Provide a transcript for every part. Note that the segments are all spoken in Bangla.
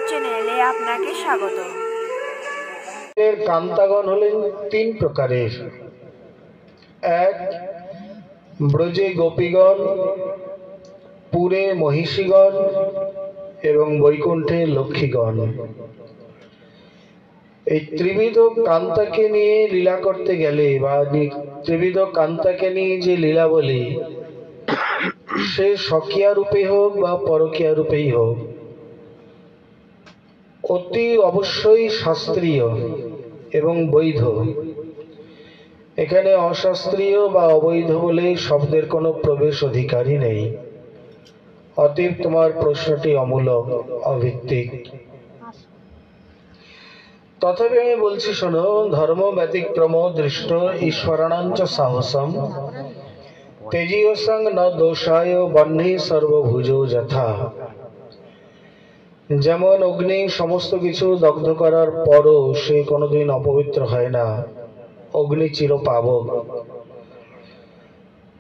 চ্যানেলে আপনাকে স্বাগত। এর কান্তাগণ হলেন তিন প্রকারের। এক, ব্রজে গোপীগণ, পুরে মহিষীগণ এবং বৈকুণ্ঠে লক্ষ্মীগণ। এই ত্রিবিধ কান্তাকে নিয়ে লীলা করতে গেলে বা ত্রিবিধ কান্তাকে নিয়ে যে লীলা বলি, সে স্বকীয়া রূপে হোক বা পরকীয়া রূপেই হোক, অতি অবশ্যই শাস্ত্রীয় এবং বৈধ। এখানে অশাস্ত্রীয় বা অবৈধ বলে শব্দের কোনো প্রবেশ অধিকারই নেই। অতএব তোমার প্রশ্নটি অমূলক, অভিত্তিক। তথাপি আমি বলছি, শোনো, ধর্ম ব্যতিক্রম দৃষ্ট ঈশ্বরাণাঞ্চ সাহসম তেজীয়সং ন দোষায় বহ্নি সর্বভুজ যথা। যেমন অগ্নি সমস্ত কিছু দগ্ধ করার পরও সে কোনোদিন অপবিত্র হয় না, অগ্নি চিরপাবক।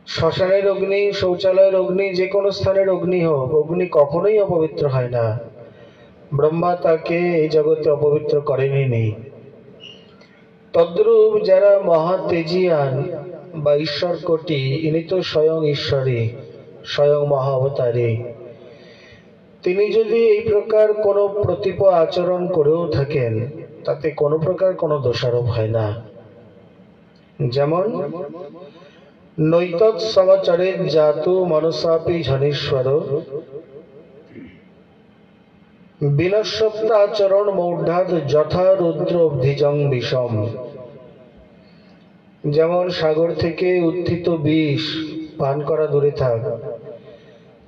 শ্মশানের অগ্নি, শৌচালয়ের অগ্নি, যে কোনো স্থানের অগ্নি হোক, অগ্নি কখনোই অপবিত্র হয় না। ব্রহ্মা তাকে এই জগতে অপবিত্র করেনি। তদ্রূপ যারা মহাতেজিয়ান বা ঈশ্বর কোটি, ইনি তো স্বয়ং ঈশ্বরী, স্বয়ং মহা অবতারী। তিনি যদি এই প্রকার কোনো প্রতীপ আচরণ করেও থাকেন, তাতে কোনো প্রকার কোনো দোষারোপ হয় না। যেমন নৈতৎ সমাচারে জাতু মনসাপি ঝনেশ্বর বিনশ্বপ্তাচরণ মৌঢ়াদ যথা রুদ্র অব্ধিজং বিষম। যেমন সাগর থেকে উত্থিত বিষ পান করা দূরে থাক,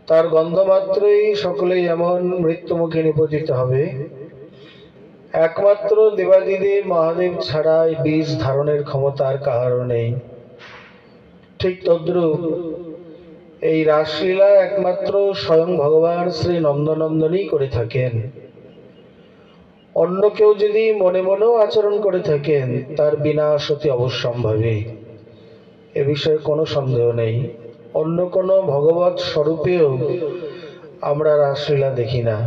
তার গন্ধ মাত্রই সকলেই এমন মৃত্যুমুখে নিপতিত হবে। একমাত্র দেবাদিদেব মহাদেব ছাড়া এই বিষ ধারণের ক্ষমতা আর কাহারও নেই। ঠিক তদ্রূপ এই রাসলীলা একমাত্র স্বয়ং ভগবান শ্রী নন্দনন্দনই করে থাকেন। অন্য কেউ যদি মনে মনেও আচরণ করে থাকেন, তার বিনাশ অতি অবশ্যম্ভাবী, এ বিষয়ে কোনো সন্দেহ নেই। অন্য কোনো ভগবৎ স্বরূপেও আমরা রাসলীলা দেখি না।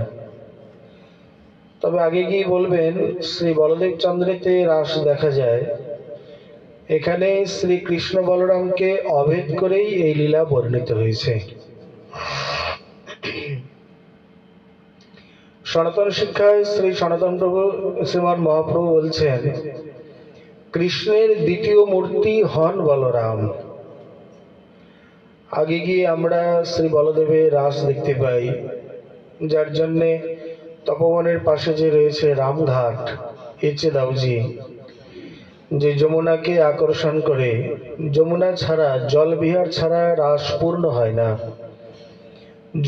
তবে আগে গিয়ে বলবেন, শ্রী বলদেব চন্দ্রেতে রাস দেখা যায়। এখানে শ্রী কৃষ্ণ বলরামকে অভেদ করেই এই লীলা বর্ণিত হয়েছে। সনাতন শিক্ষায় শ্রী সনাতন প্রভু শ্রীমান মহাপ্রভু বলছেন, কৃষ্ণের দ্বিতীয় মূর্তি হন বলরাম। আগে গিয়ে আমরা শ্রী বলদেবের রাস দেখতে পাই, যার জন্যে তপবনের পাশে যে রয়েছে রামঘাট, এচে দাউজি, যে যমুনাকে আকর্ষণ করে। যমুনা ছাড়া, জল বিহার ছাড়া রাস পূর্ণ হয় না।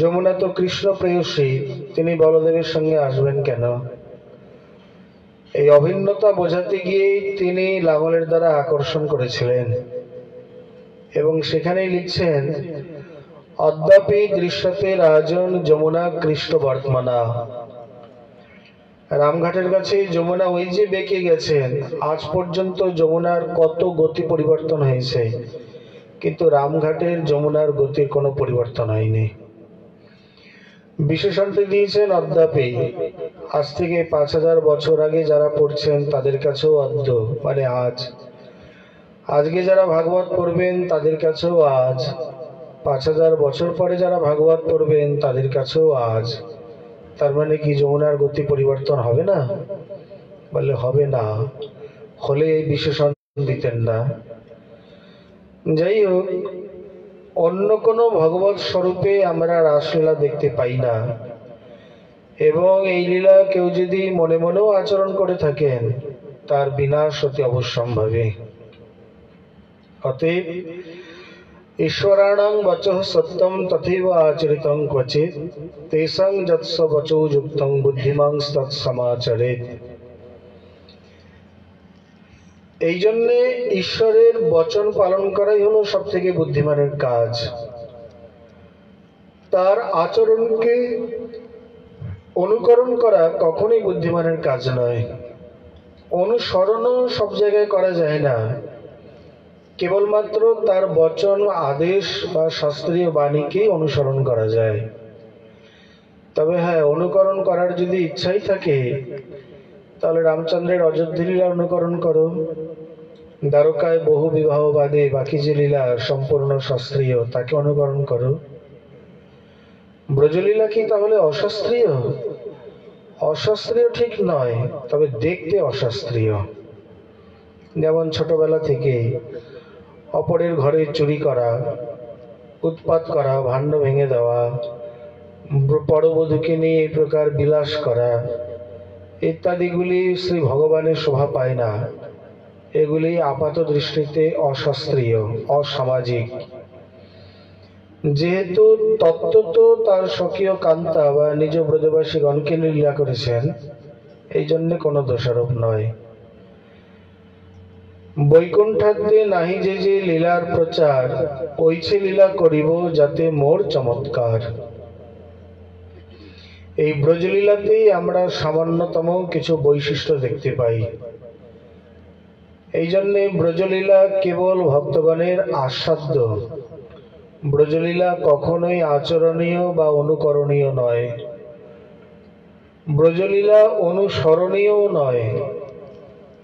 যমুনা তো কৃষ্ণ প্রেয়সী, তিনি বলদেবের সঙ্গে আসবেন কেন? এই অভিন্নতা বোঝাতে গিয়েই তিনি লাঙলের দ্বারা আকর্ষণ করেছিলেন। এবং সেখানেই লিখছেন, অদ্যাপি দৃশ্যতে রাজন যমুনা কৃষ্ণ বর্তমানা। রামঘাটের কাছে যমুনা ওই যে বেঁকে গেছেন, আজ পর্যন্ত যমুনার কত গতি পরিবর্তন হয়েছে, কিন্তু রামঘাটের যমুনার গতির কোনো পরিবর্তন হয়নি। বিশেষণটি দিয়েছেন অদ্যাপি। আজ থেকে 5000 বছর আগে যারা পড়ছেন তাদের কাছেও অদ্য, মানে আজ। আজকে যারা ভাগবত পড়বেন তাদের কাছেও আজ। 5000 বছর পরে যারা ভাগবত পড়বেন তাদের কাছেও আজ। তার মানে কি যমুনার গতি পরিবর্তন হবে না? বলে হবে না, হলে এই বিশেষণ দিতেন না। যাই হোক, অন্য কোনো ভগবৎ স্বরূপে আমরা রাসলীলা দেখতে পাই না। এবং এই লীলা কেউ যদি মনে মনেও আচরণ করে থাকেন, তার বিনাশ অতি অবশ্যম্ভাবী। অতএব ঈশ্বরাণাং বচঃ সত্যম তথৈব আচরিতং ক্বচিৎ তেষাং যৎস বচো যুক্তং বুদ্ধিমাং তৎসমাচরেৎ। এই জন্যে ঈশ্বরের বচন পালন করাই হলো সব থেকে বুদ্ধিমানের কাজ। তার আচরণকে অনুকরণ করা কখনোই বুদ্ধিমানের কাজ নয়। অনুসরণও সব জায়গায় করা যায় না, কেবলমাত্র তার বচন, আদেশ বা শাস্ত্রীয় বাণীকেই অনুসরণ করা যায়। তবে হ্যাঁ, অনুকরণ করার যদি ইচ্ছাই থাকে তাহলে রামচন্দ্রের অযোধ্যা লীলা অনুকরণ করো। দ্বারকায় বহু বিবাহ বাদে বাকি যে লীলা সম্পূর্ণ শাস্ত্রীয় তাকে অনুকরণ করো। ব্রজলীলা কি তাহলে অশাস্ত্রীয়? অশাস্ত্রীয় ঠিক নয়, তবে দেখতে অশাস্ত্রীয়। যেমন ছোটবেলা থেকে অপরের ঘরে চুরি করা, উৎপাত করা, ভাণ্ড ভেঙে দেওয়া, পরবধূকে নিয়ে এই প্রকার বিলাস করা ইত্যাদিগুলি শ্রী ভগবানের শোভা পায় না। এগুলি আপাত দৃষ্টিতে অশাস্ত্রীয়, অসামাজিক। যেহেতু তত্ত্বত তার স্বকীয় কান্তা বা নিজ ব্রজবাসীগণকে লীলা করেছেন, এই জন্য কোনো দোষারোপ নয়। বৈকুণ্ঠাদ্যে নাহি যে যে লীলার প্রচার, ওইছে লীলা করিব যাতে মোর চমৎকার। এই ব্রজলীলাতেই আমরা সামান্যতম কিছু বৈশিষ্ট্য দেখতে পাই। এই জন্যে ব্রজলীলা কেবল ভক্তগণের আস্বাদ্য। ব্রজলীলা কখনোই আচরণীয় বা অনুকরণীয় নয়। ব্রজলীলা অনুসরণীয়ও নয়।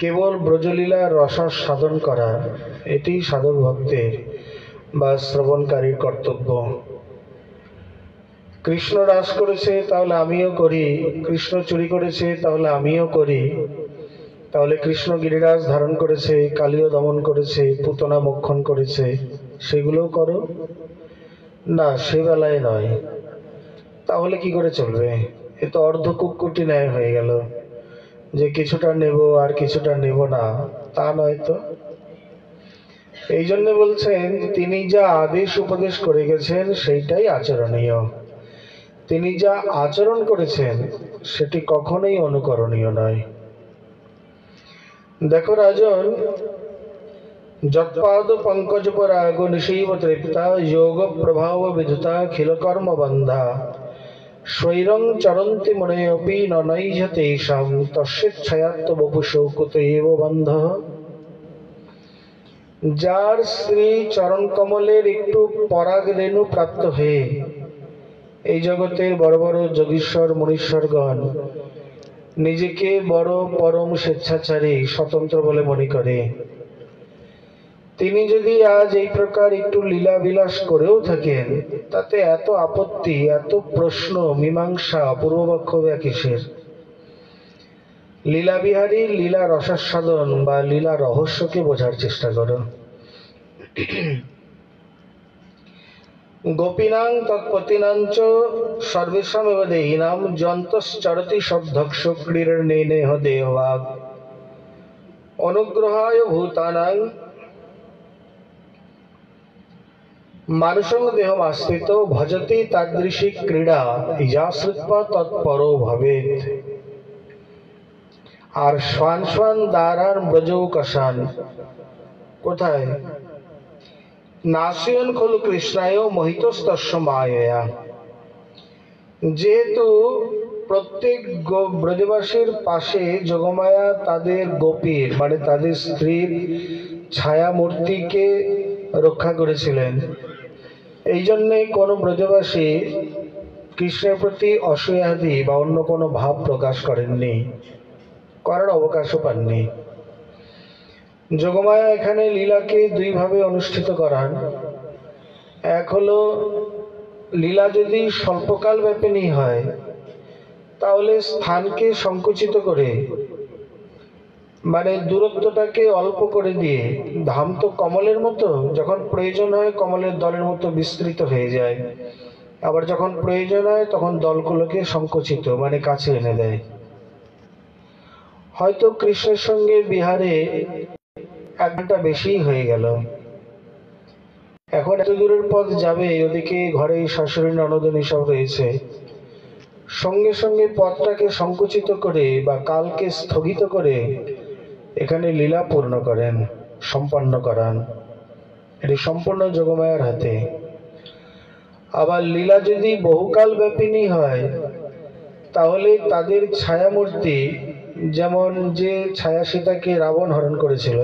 কেবল ব্রজলীলা রসাস্বাদন করা, এটি সাধক ভক্তের বা শ্রবণকারীর কর্তব্য। কৃষ্ণ রাস করেছে তাহলে আমিও করি, কৃষ্ণ চুরি করেছে তাহলে আমিও করি, তাহলে কৃষ্ণ গিরিরাজ ধারণ করেছে, কালীয় দমন করেছে, পুতনা মোক্ষণ করেছে, সেগুলোও করো না, সে বেলায় নয়। তাহলে কি করে চলবে? এ তো অর্ধ কুক্কুটি ন্যায় হয়ে গেল, যে কিছুটা নেব আর কিছুটা নেব না, তা নয় তো। এই জন্য বলছেন তিনি যা আদেশ উপদেশ করে গেছেন সেইটাই আচরণীয়। তিনি যা আচরণ করেছেন সেটি কখনোই অনুকরণীয় নয়। দেখো রাজন, যৎপাদ পঙ্কজ পরাগ নিশৈব তৃপ্তা যোগ প্রভাব বিধুতা খিল কর্ম বন্ধা স্বৈরং চরন্তি মুনেয়পি ননৈঝ তেষাং তস্যেচ্ছয়াত্ম বপুষো কুতয়েব বন্ধ। যার শ্রী চরণ কমলের একটু পরাগ রেণু প্রাপ্ত হয়ে এই জগতের বড় বড় যোগীশ্বর মুনীশ্বরগণ নিজেকে বড় পরম স্বেচ্ছাচারী স্বতন্ত্র বলে মনে করে, তিনি যদি আজ এই প্রকার একটু লীলা বিলাস করেও থাকেন, তাতে এত আপত্তি, এত প্রশ্ন, মীমাংসা, পূর্বপক্ষ বা কিসের? লীলা বিহারীর লীলা রসাস্বাদন বা লীলা রহস্যকে বোঝার চেষ্টা করো। গোপীনাং তৎপতিনাঞ্চ সর্বেষামেব দেহিনাম যন্তশ্চরতি সদ্ধক্ষ ক্রীড়নেহ দেহভাগ অনুগ্রহায় ভূতানাং মানুষং দেহমাশ্রিত ভজতি তাদৃশী ক্রীড়া ইযা শ্রুত্বা তৎপরো ভবেৎ। আর শ্বান শ্বান দ্বারান ব্রজৌকশান কোথায়? নাসিয়ন খলু কৃষ্ণায় মোহিতস্তস্য মায়য়া। যেহেতু প্রত্যেক ব্রজবাসীর পাশে যোগমায়া তাদের গোপীর মানে তাদের স্ত্রীর ছায়া মূর্তিকে রক্ষা করেছিলেন, এই জন্যে কোনো ব্রজবাসী কৃষ্ণের প্রতি অসূয়াদি বা অন্য কোনো ভাব প্রকাশ করেননি, করার অবকাশও পাননি। যোগমায়া এখানে লীলাকে দুইভাবে অনুষ্ঠিত করান। এক হলো লীলা যদি স্বল্পকাল ব্যাপিনী হয় তাহলে স্থানকে সংকুচিত করে মানে দূরত্বটাকে অল্প করে দিয়ে, ধাম তো কমলের মতো, যখন প্রয়োজন হয় কমলের দলের মতো বিস্তৃত হয়ে যায়, আবার যখন প্রয়োজন হয় তখন দলগুলোকে সংকুচিত মানে কাছে এনে দেয়। হয়তো কৃষ্ণের সঙ্গে বিহারে 1 ঘন্টা বেশি হয়ে গেল, এখন এত দূরের পথ যাবে, ওদিকে ঘরে শাশুড়ি ননদিনী সব রয়েছে, সঙ্গে সঙ্গে পথটাকে সংকুচিত করে বা কালকে স্থগিত করে এখানে লীলা পূর্ণ করেন, সম্পন্ন করান। এটি সম্পূর্ণ যোগমায়ার হাতে। আবার লীলা যদি বহুকাল ব্যাপিনী হয় তাহলে তাদের ছায়ামূর্তি, যেমন যে ছায়া সীতাকে রাবণ হরণ করেছিল,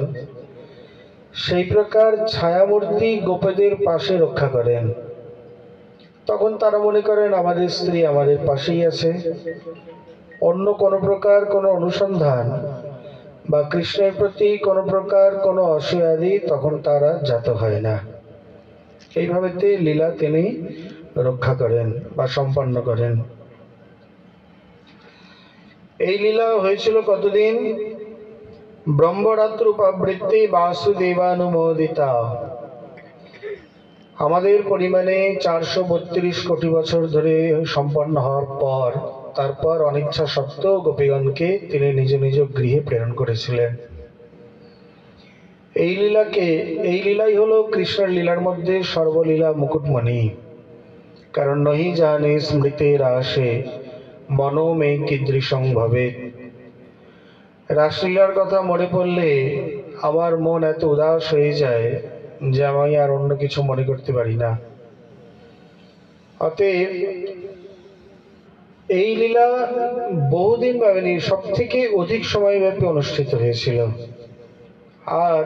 সেই প্রকার ছায়ামূর্তি গোপীদের পাশে রক্ষা করেন। তখন তারা মনে করেন আমাদের স্ত্রী আমাদের পাশেই আছে, অন্য কোনো প্রকার কোনো অনুসন্ধান বা কৃষ্ণের প্রতি কোনো প্রকার কোনো অসূয়াদি তখন তারা জাত হয় না। এইভাবে লীলা তিনি রক্ষা করেন বা সম্পন্ন করেন। এই লীলা হয়েছিল কতদিন? ব্রহ্মরাত্রুপবৃত্তি বাসুদেবানুমোদিতা। আমাদের পরিমাণে 432 কোটি বছর ধরে সম্পন্ন হওয়ার পর তারপর অনিচ্ছা সত্ত্বেও গোপীগণকে তিনি নিজ নিজ গৃহে প্রেরণ করেছিলেন। এই লীলাই হলো কৃষ্ণের লীলার মধ্যে সর্বলীলা মুকুটমণি। কারণ নহি জানে স্মৃতের আসে মনো মে কীদৃশং ভবেৎ। রাসলীলার কথা মনে পড়লে আমার মন এত উদাস হয়ে যায় যে আমি আর অন্য কিছু মনে করতে পারি না। অতএব এই লীলা বহুদিন ব্যাপী, সব থেকে অধিক সময় ব্যাপী অনুষ্ঠিত হয়েছিল। আর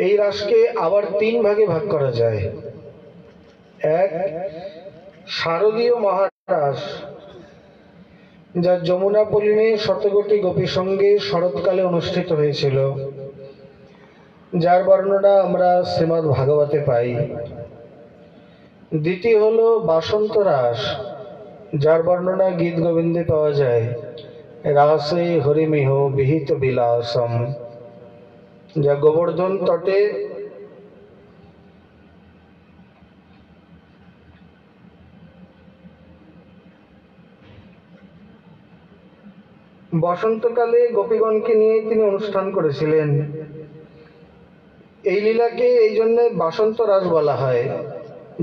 এই রাসকে আবার 3 ভাগে ভাগ করা যায়। এক, শারদীয় মহারাস, যা যমুনা পলিনে শতকোটি গোপীর সঙ্গে শরৎকালে অনুষ্ঠিত হয়েছিল, যার বর্ণনা আমরা শ্রীমদ্ ভাগবতে পাই। দ্বিতীয় হলো বাসন্ত রাস, যার বর্ণনা গীত গোবিন্দে পাওয়া যায়। রাসে হরিমিহ বিহিত বিলাসম, যা গোবর্ধন তটে বসন্তকালে গোপীগণকে নিয়ে তিনি অনুষ্ঠান করেছিলেন। এই লীলাকে এই জন্য বাসন্ত রাস বলা হয়,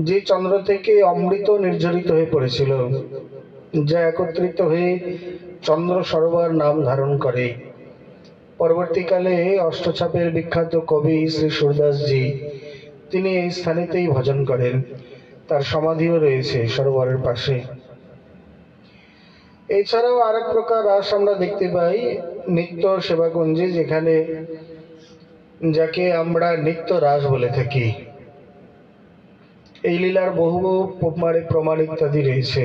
যে চন্দ্র থেকে অমৃত নির্ঝরিত হয়ে পড়েছিল, যা একত্রিত হয়ে চন্দ্র সরোবর নাম ধারণ করে। পরবর্তীকালে অষ্টছাপের বিখ্যাত কবি শ্রী সুরদাসজি তিনি এই স্থানেতেই ভজন করেন। তার সমাধিও রয়েছে সরোবরের পাশে। এছাড়াও আরেক প্রকার রাস আমরা দেখতে পাই নিত্য সেবাকুঞ্জে, যেখানে যাকে আমরা নিত্য রাস বলে থাকি। এই লীলার বহু প্রমাণ ইত্যাদি রয়েছে।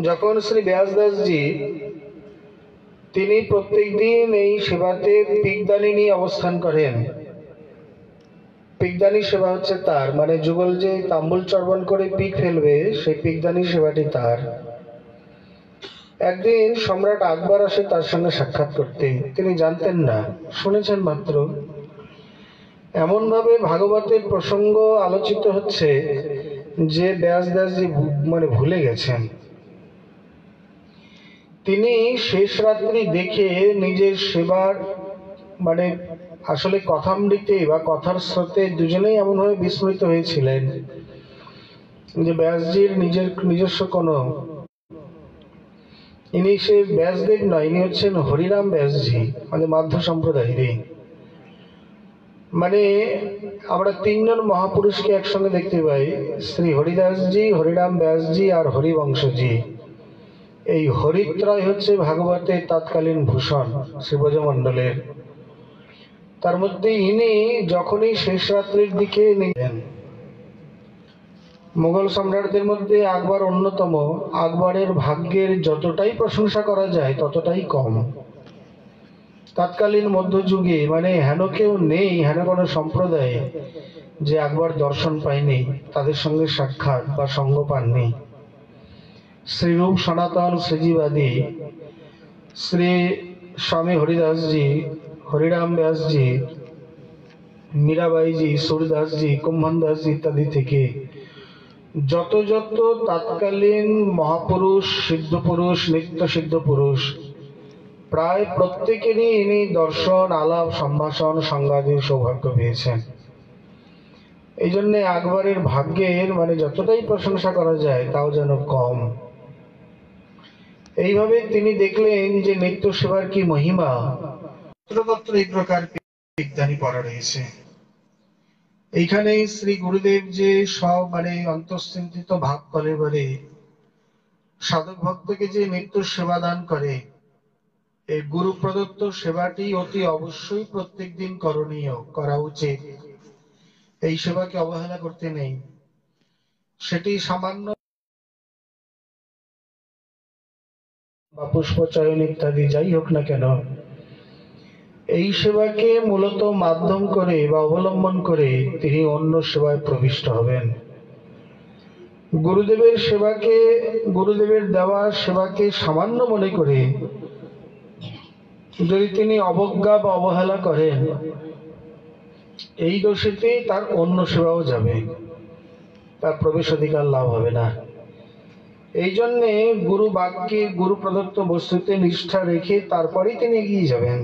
যখন শ্রী ব্যাসদাসজি তিনি প্রত্যেক দিন এই সেবাতে পিকদানি নিয়ে অবস্থান করেন। পিকদানি সেবা হচ্ছে তার, মানে যুগল যে তাম্বুল চর্বণ করে পিক ফেলবে, সেই পিকদানি সেবাটি তার। একদিন সম্রাট আকবর আসে তার সঙ্গে সাক্ষাৎ করতে। তিনি জানতেন না, শুনেছেন মাত্র। এমন ভাবে ভাগবতের প্রসঙ্গ আলোচিত হচ্ছে যে ব্যাসদাসজি ভুলে গেছেন। তিনি শেষ রাত্রি দেখে নিজের সেবার আসলে কথামৃতে বা কথার স্রোতে দুজনেই এমনভাবে বিস্মৃত হয়েছিলেন যে ব্যাসজির নিজস্ব কোনো, ইনি সে ব্যাসদেব নয়, ইনি হচ্ছেন হরিরাম ব্যাসজি, মাধ্য সম্প্রদায়েরই। আমরা 3 জন মহাপুরুষকে একসঙ্গে দেখতে পাই, শ্রী হরিদাসজি, হরিরাম ব্যাসজি আর হরিবংশজি। এই হরিত্রয় হচ্ছে ভাগবতের তৎকালীন ভূষণ শ্রীব্রজমণ্ডলের। তার মধ্যে ইনি যখনই শেষ রাত্রির দিকে নিলেন, মুঘল সম্রাটদের মধ্যে আকবর অন্যতম। আকবরের ভাগ্যের যতটাই প্রশংসা করা যায় ততটাই কম। তৎকালীন মধ্যযুগে হেন কেউ নেই, হেন কোনো সম্প্রদায়ে যে আকবর দর্শন পায়নি, তাদের সঙ্গে সাক্ষাৎ বা সঙ্গ পাননি। শ্রীরূপ সনাতন শ্রীজীবাদী শ্রী স্বামী হরিদাসজি, হরিরাম ব্যাসজি, মীরাবাইজি, সুরদাসজি, কুম্ভন দাসজি ইত্যাদি থেকে যত যত তৎকালীন মহাপুরুষ, সিদ্ধ পুরুষ, নিত্য সিদ্ধ পুরুষ, প্রায় প্রত্যেকেরই ইনি দর্শন, আলাপ, সম্ভাষণ, সংবাদের সৌভাগ্য পেয়েছেন। এই জন্যে আকবরের ভাগ্যের যতটাই প্রশংসা করা যায় তাও যেন কম। এইভাবে তিনি দেখলেন যে নিত্য সেবার কি মহিমা। পত্র এই প্রকার বিজ্ঞানী পড়া রয়েছে। এইখানে শ্রী গুরুদেব যে সব অন্তঃস্থিত ভাব করে বলে সাধক ভক্তকে যে নিত্য সেবা দান করে, এই গুরু প্রদত্ত সেবাটি অতি অবশ্যই প্রত্যেক দিন করণীয়, করা উচিত। এই সেবাকে অবহেলা করতে নেই। সেটি সামান্য বা পুষ্পচয়ন ইত্যাদি যাই হোক না কেন, এই সেবাকে মূলত মাধ্যম করে বা অবলম্বন করে তিনি অন্য সেবায় প্রবিষ্ট হবেন। গুরুদেবের সেবাকে, গুরুদেবের দেওয়া সেবাকে সামান্য মনে করে যদি তিনি অবজ্ঞা বা অবহেলা করেন, এই দোষেতেই তার অন্য সেবাও যাবে, তার প্রবেশ অধিকার লাভ হবে না। এই জন্যে গুরু বাক্যে, গুরু প্রদত্ত বস্তুতে নিষ্ঠা রেখে তারপরেই তিনি এগিয়ে যাবেন।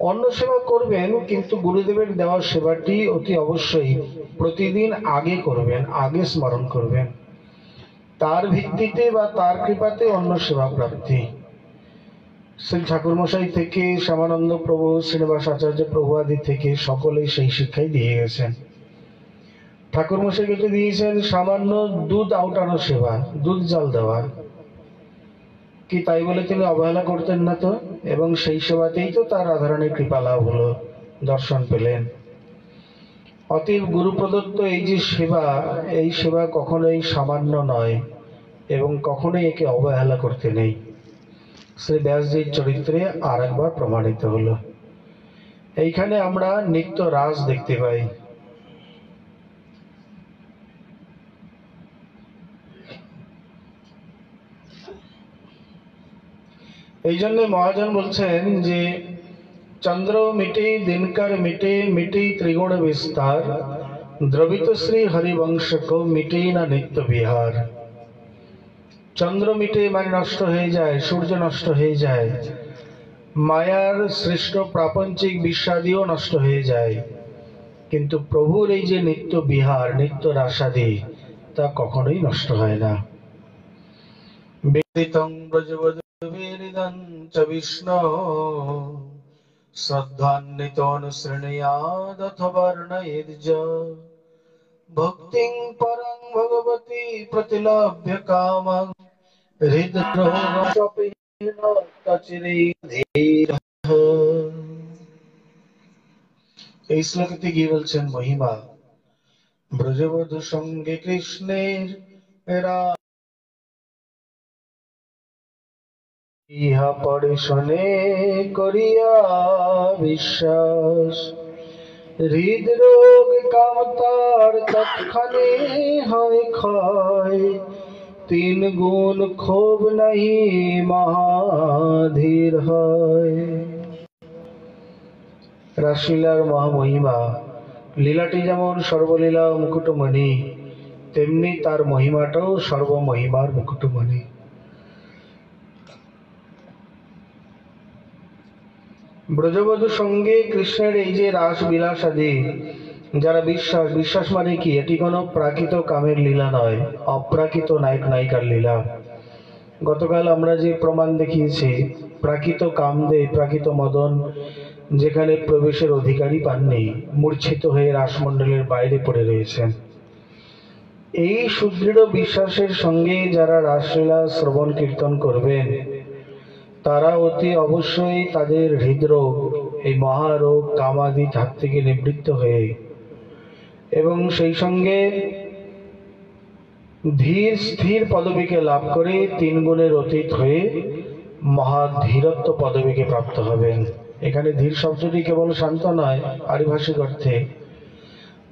অন্য সেবা করবেন, কিন্তু গুরুদেবের দেওয়া সেবাটি অতি অবশ্যই প্রতিদিন আগে করবেন, আগে স্মরণ করবেন। তার ভিত্তিতে বা তার কৃপাতে অন্য সেবা প্রাপ্তি। শ্রী ঠাকুরমশাই থেকে শ্যামানন্দ প্রভু, শ্রীনিবাস আচার্য প্রভু আদি থেকে সকলেই সেই শিক্ষাই দিয়ে গেছেন। ঠাকুরমশাই কেটে দিয়েছেন সামান্য দুধ আউটানো সেবা, দুধ জাল দেওয়া, কি তাই বলে তিনি অবহেলা করতেন না তো? এবং সেই সেবাতেই তো তার রাধারানীর কৃপা লাভ হলো, দর্শন পেলেন। অতএব গুরু প্রদত্ত এই যে সেবা, এই সেবা কখনোই সামান্য নয় এবং কখনোই একে অবহেলা করতে নেই। শ্রী ব্যাসজির চরিত্রে আর একবার প্রমাণিত হলো। এইখানে আমরা নিত্য রাস দেখতে পাই। এই জন্য মহাজন বলছেন যে চন্দ্র মিটে, দিনকর মিটে, মিটে ত্রিগুণ বিস্তার, দ্রবিত শ্রী হরিবংশ কো মিটে না নিত্য বিহার। চন্দ্র মিটে মানে নষ্ট হয়ে যায়, সূর্য নষ্ট হয়ে যায়, মায়ার সৃষ্ট প্রাপঞ্চিক বিশ্বাদিও নষ্ট হয়ে যায়, কিন্তু প্রভুর এই যে নিত্য বিহার, নিত্য রাসাদি, তা কখনোই নষ্ট হয় না। বেদিতং ব্রজবধূভিরিদং চ বিষ্ণো শ্রদ্ধান্বিতো অনুসৃণীয়াদথ বর্ণয়েদ্ য ভক্তিং পরং ভগবতী প্রতিলভ্য কামং হৃদরোগমপীন তচিরেধীরঃ। এই শ্লোকটি গিয়ে বলছেন মহিমা ব্রজবধূ সঙ্গে কৃষ্ণের ইহা পরে শোনে করিয়া বিশ্বাস, হৃদরোগ কামতার তৎক্ষণে হয় ক্ষয়, তিন গুণ ক্ষোভ নাহি মহাধীর হয়। রাসলীলার মহামহিমা, লীলাটি যেমন সর্বলীলা মুকুটমণি, তেমনি তার মহিমাটাও সর্বমহিমার মুকুটমণি। ব্রজবধূ সঙ্গে কৃষ্ণের এই যে রাস বিলাস আদি, যারা বিশ্বাস, বিশ্বাস মানে কি? এটি কোনো প্রাকৃত কামের লীলা নয়, অপ্রাকৃত নায়ক নায়িকার লীলা। গতকাল আমরা যে প্রমাণ দেখিয়েছি, প্রাকৃত কামদে, প্রাকৃত মদন যেখানে প্রবেশের অধিকারী পাননি, মূর্ছিত হয়ে রাসমণ্ডলের বাইরে পড়ে রয়েছেন। এই সুদৃঢ় বিশ্বাসের সঙ্গে যারা রাসলীলা শ্রবণ কীর্তন করবেন, তারা অতি অবশ্যই তাদের হৃদরোগ, এই মহারোগ কামাদি হাত থেকে নিবৃত্ত হয়ে এবং সেই সঙ্গে ধীর স্থির পদবীকে লাভ করে তিন গুণের অতীত হয়ে মহাধীরত্ব পদবীকে প্রাপ্ত হবেন। এখানে ধীর শব্দটি কেবল শান্ত নয়, পারিভাষিক অর্থে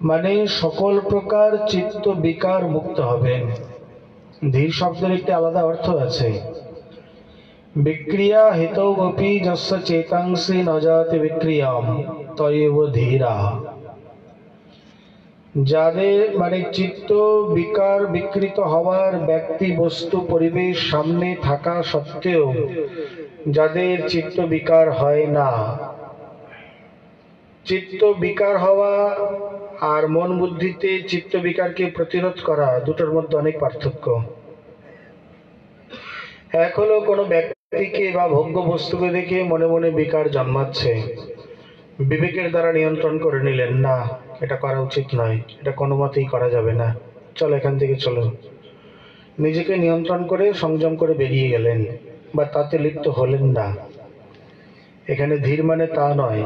মানে সকল প্রকার চিত্ত বিকার মুক্ত হবেন। ধীর শব্দের একটি আলাদা অর্থ আছে। বিক্রিয়া হিতৌপি যস্য চেতাংসি ন জাতি বিক্রিয়াম তয়েব ধীরা। যাদের মানে চিত্ত বিকার বিকৃত হওয়ার ব্যক্তি, বস্তু, পরিবেশ সামনে থাকা সত্ত্বেও যাদের চিত্ত বিকার হয় না, চিত্ত বিকার হওয়া আর মন বুদ্ধিতে চিত্ত বিকারকে প্রতিরোধ করা, দুটোর মধ্যে অনেক পার্থক্য। এক হলো কোনো ব্যক্তিকে বা ভোগ্য বস্তুকে দেখে মনে মনে বিকার জন্মাচ্ছে, বিবেকের দ্বারা নিয়ন্ত্রণ করে নিলেন, না এটা করা উচিত নয়, এটা কোনো মতেই করা যাবে না, চলো এখান থেকে চলো, নিজেকে নিয়ন্ত্রণ করে সংযম করে বেরিয়ে গেলেন বা তাতে লিপ্ত হলেন না। এখানে ধীর মানে তা নয়।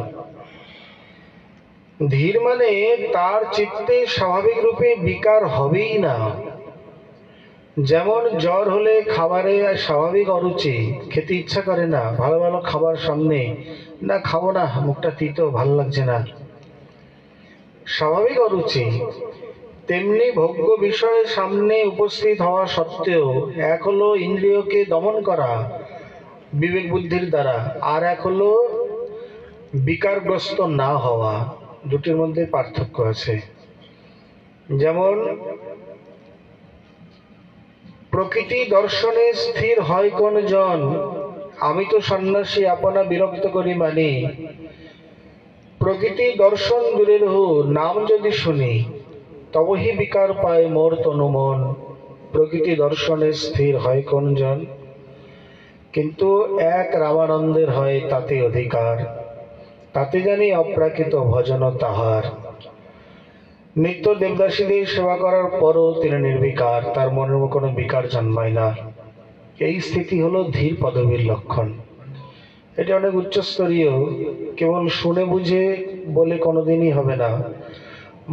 ধীর মানে তার চিত্তে স্বাভাবিক রূপে বিকার হবেই না। যেমন জ্বর হলে খাবারে স্বাভাবিক অরুচি, খেতে ইচ্ছা করে না, ভালো ভালো খাবার সামনে, না খাবো না, মুখটা তিতো, ভালো লাগছে না, স্বাভাবিক অরুচি। তেমনি ভোগ্য বিষয় সামনে উপস্থিত হওয়া সত্ত্বেও এক হলো ইন্দ্রিয়কে দমন করা বিবেক বুদ্ধির দ্বারা, আর এক হলো বিকারগ্রস্ত না হওয়া। দুটির মধ্যে পার্থক্য আছে। যেমন প্রকৃতি দর্শনে স্থির হয় কোন জন, আমি তো সন্ন্যাসী আপনা বিরক্ত করি মানি। প্রকৃতি দর্শন দূরের হো, নাম যদি শুনি তবহি বিকার পায় মোর তনু মন। প্রকৃতি দর্শনে স্থির হয় কোন জন, কিন্তু এক রামানন্দের হয় তাতে অধিকার। তাতে জানি অপ্রাকৃত ভজন তাহার। নিত্য দেবদাসীদের সেবা করার পরও তিনি নির্বিকার, তার মনের কোনো বিকার জন্মায় না। এই স্থিতি হলো ধীর পদবীর লক্ষণ। এটা অনেক উচ্চস্তরীয়, কেবল শুনে বুঝে বলে কোনোদিনই হবে না।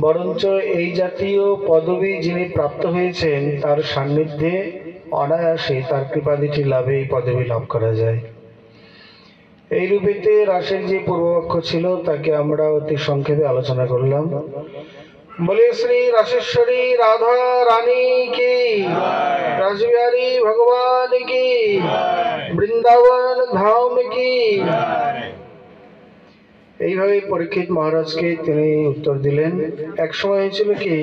বরঞ্চ এই জাতীয় পদবী যিনি প্রাপ্ত হয়েছেন তার সান্নিধ্যে অনায়াসে তার কৃপাদিটি লাভে এই পদবী লাভ করা যায়। এই রূপেতে রাসের যে পূর্বপক্ষ ছিল তাকে আমরা অতি সংক্ষেপে আলোচনা করলাম। বলে শ্রী রাসেশ্বরী রাধা রানী কি, রাসবিহারী ভগবান কি, বৃন্দাবন ধাম কি। এইভাবে পরীক্ষিত মহারাজকে তিনি উত্তর দিলেন। এক সময় হয়েছিল কি,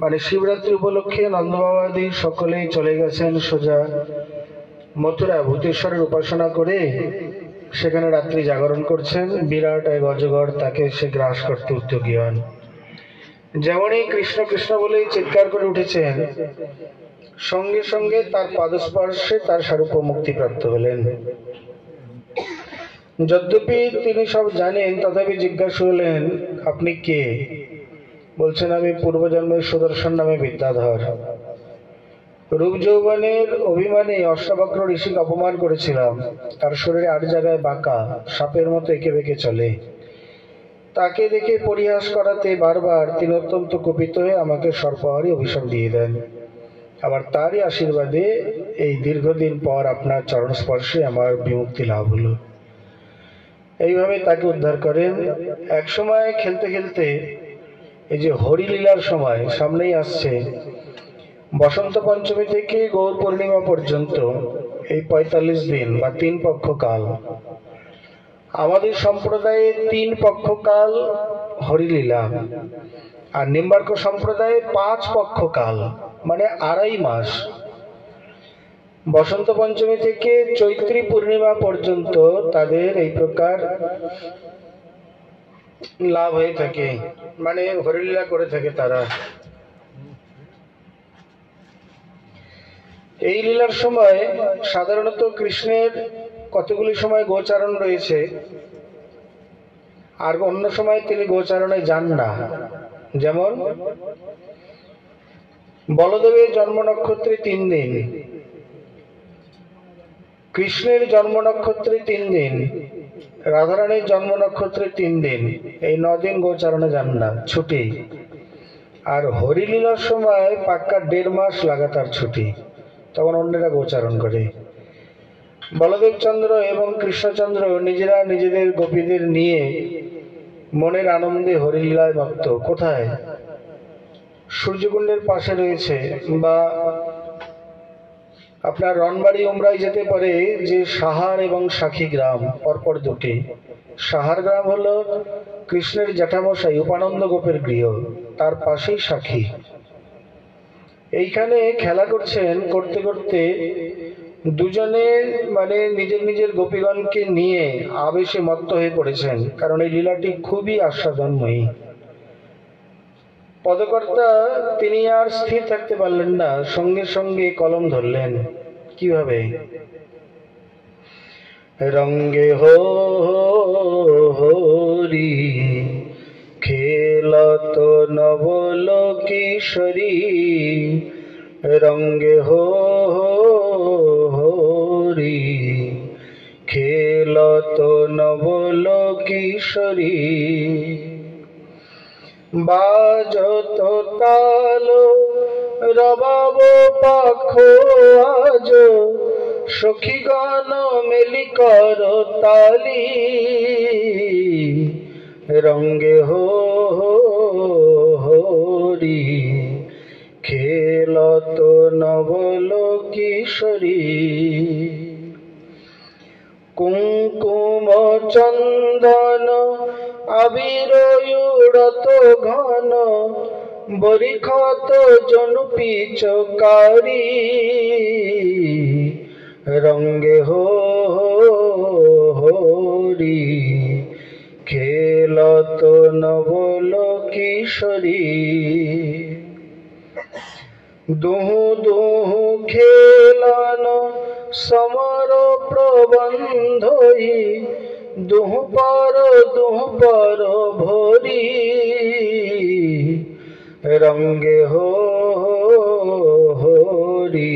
মানে শিবরাত্রি উপলক্ষে নন্দবাবাদি সকলেই চলে গেছেন সোজা মথুরা, ভূতেশ্বরের উপাসনা করে সেখানে রাত্রি জাগরণ করছেন। বিরাট এক অজগর তাকে সে গ্রাস করতে উদ্যোগী হন। যেমনই কৃষ্ণ কৃষ্ণ বলেই চিৎকার করে উঠেছেন, সঙ্গে সঙ্গে তার পাদস্পর্শে তার স্বরূপ মুক্তি প্রাপ্ত হলেন। যদ্যপি তিনি সব জানেন তথাপি জিজ্ঞাসা হলেন, আপনি কে? বলছেন, আমি পূর্বজন্মের সুদর্শন নামে বিদ্যাধর। রূপ যৌবনের অভিমানে অষ্টাবক্র ঋষিকে অপমান করেছিলাম। তার শরীরে 8 জায়গায় বাঁকা, সাপের মতো এঁকে বেঁকে চলে। তাকে দেখে পরিহাস করাতে বারবার তিনি অত্যন্ত কুপিত হয়ে আমাকে সর্পহারী অভিশাপ দিয়ে দেন। আবার তারই আশীর্বাদে এই দীর্ঘদিন পর আপনার চরণ স্পর্শে আমার বিমুক্তি লাভ হলো। এইভাবে তাকে উদ্ধার করেন। এক সময় খেলতে খেলতে, এই যে হরিলীলার সময় সামনেই আসছে, বসন্ত পঞ্চমী থেকে গৌর পূর্ণিমা পর্যন্ত এই 45 দিন বা 3 পক্ষ কাল, আমাদের সম্প্রদায়ে 3 পক্ষ কাল হরিলীলা, আর নিম্বার্ক সম্প্রদায়ে 5 পক্ষ কাল, মানে 2.5 মাস। বসন্ত পঞ্চমী থেকে চৈত্রী পূর্ণিমা পর্যন্ত তাদের এই প্রকার লাভ হয়ে থাকে, মানে হরিলীলা করে থাকে তারা। এই লীলার সময় সাধারণত কৃষ্ণের কতগুলি সময় গোচারণ রয়েছে, আর অন্য সময় তিনি গোচারণে যান না। যেমন বলদেবের জন্ম নক্ষত্রে 3 দিন, কৃষ্ণের জন্ম নক্ষত্রে 3 দিন, রাধারানীর জন্ম নক্ষত্রে 3 দিন, এই 9 দিন গোচারণে যান না, ছুটি। আর হরিলীলার সময় পাক্কা 1.5 মাস লাগাতার ছুটি, তখন অন্যরা গোচারণ করে। বলদেব চন্দ্র এবং কৃষ্ণচন্দ্র নিজেরা নিজেদের গোপীদের নিয়ে মনের আনন্দে হরিলীলায় মত্ত। কোথায়? সূর্যকুণ্ডের পাশে রয়েছে, বা আপনার রনবাড়ি উমরাই যেতে পারে যে সাহার এবং সাখী গ্রাম, পরপর 2টি। সাহার গ্রাম হলো কৃষ্ণের জ্যাঠামশাই উপানন্দ গোপের গৃহ, তার পাশেই সাখী। এইখানে খেলা করছেন, করতে করতে দুজনে মানে নিজের নিজের গোপীগণকে নিয়ে আবেশে মত্ত হয়ে পড়েছেন, কারণ এই লীলাটি খুবই আস্বাদনময়ী। পদকর্তা তিনি আর স্থির থাকতে পারলেন না, সঙ্গে সঙ্গে কলম ধরলেন। কিভাবে? রঙ্গে হরি খেলত নবল কিশোরী, রঙ্গে হরি খেলত নবল কিশোরী। বাজত তাল রবাব পাখ আজ সখীগণ মেলি কর তালি রঙ্গে হরি খেলত নবল কিশোরী কুঙ্কুম চন্দন আবির উড়ত ঘন বরিখত জনু পিচকারি রঙ্গে হরি খেলত নবল কিশোরী দুহু দুহু খেলন সমর প্রবন্ধই দুহু পর ভরি রঙ্গে হরি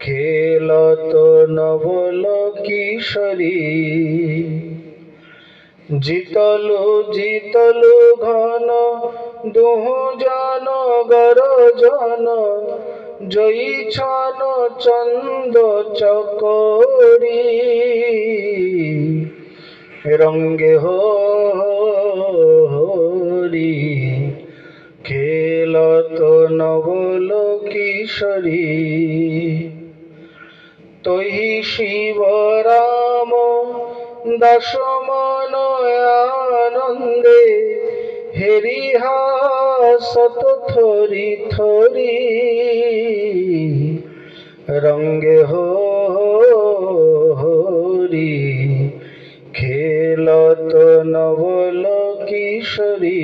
খেলত নবল কিশোরী জিতলু জিতলু ঘন দুহু জন গরজন জয়ী ছন চন্দ চকরি রঙ্গে হরি খেলত নবল কিশোরী তহি শিব রাম দশমন আনন্দে হেরিহা সত থরি থরি রঙ্গে হরি খেলত নবল কিশোরী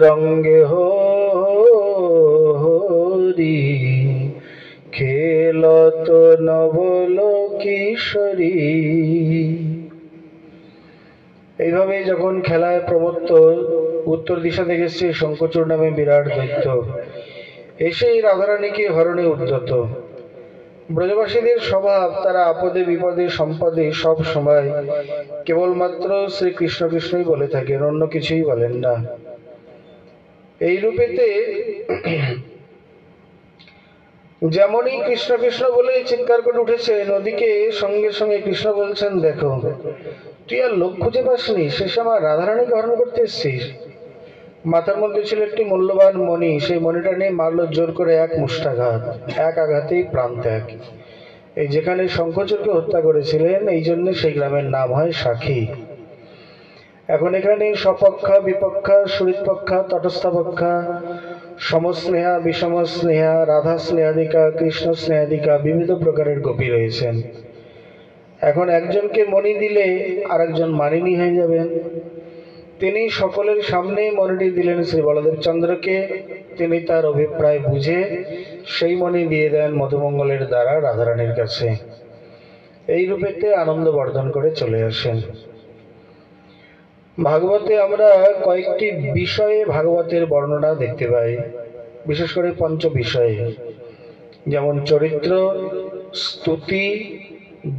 রঙ্গে হরি খেলত নবল কিশোরী। এইভাবে যখন খেলায় প্রমত্ত উত্তর দিশা থেকে এসছে শঙ্খচূড় নামে বিরাট দৈত্য, এসেই রাধারানীকে হরণে উদ্যত। ব্রজবাসীদের স্বভাব, তারা আপদে বিপদে সম্পদে সব সময় কেবলমাত্র শ্রী কৃষ্ণ কৃষ্ণই বলে থাকেন, অন্য কিছুই বলেন না। এই রূপেতে যেমনই কৃষ্ণ কৃষ্ণ বলে চিৎকার করে উঠেছে, নদীকে সঙ্গে সঙ্গে কৃষ্ণ বলছেন, দেখো তুই আর লোক খুঁজে পাসনি, শেষে আমার রাধারানীকে হরণ করতে এসছিস। মাথার মধ্যে ছিল একটি মূল্যবান মণি, সেই মণিটা নিয়ে মারল জোর করে এক মুষ্টাঘাত, এক আঘাতেই প্রাণ ত্যাগ। এই যেখানে শঙ্খচূড়কে হত্যা করেছিলেন, এই জন্য সেই গ্রামের নাম হয় সাক্ষী। এখন এখানে সপক্ষা বিপক্ষা সুহৃৎপক্ষা তটস্থপক্ষা সমস্নেহা বিষম স্নেহা রাধা স্নেহাধিকা কৃষ্ণ স্নেহাধিকা বিবিধ প্রকারের গোপী রয়েছেন। এখন একজনকে মণি দিলে আরেকজন মানিনী হয়ে যাবেন। তিনি সকলের সামনে মণিটি দিলেন শ্রী বলদেব চন্দ্রকে। তিনি তার অভিপ্রায় বুঝে সেই মণি দিয়ে দেন মধুমঙ্গলের দ্বারা রাধারানীর কাছে। এই রূপেতে আনন্দ বর্ধন করে চলে আসেন। ভাগবতে আমরা কয়েকটি বিষয়ে ভাগবতের বর্ণনা দেখতে পাই, বিশেষ করে পঞ্চ বিষয়ে, যেমন চরিত্র, স্তুতি,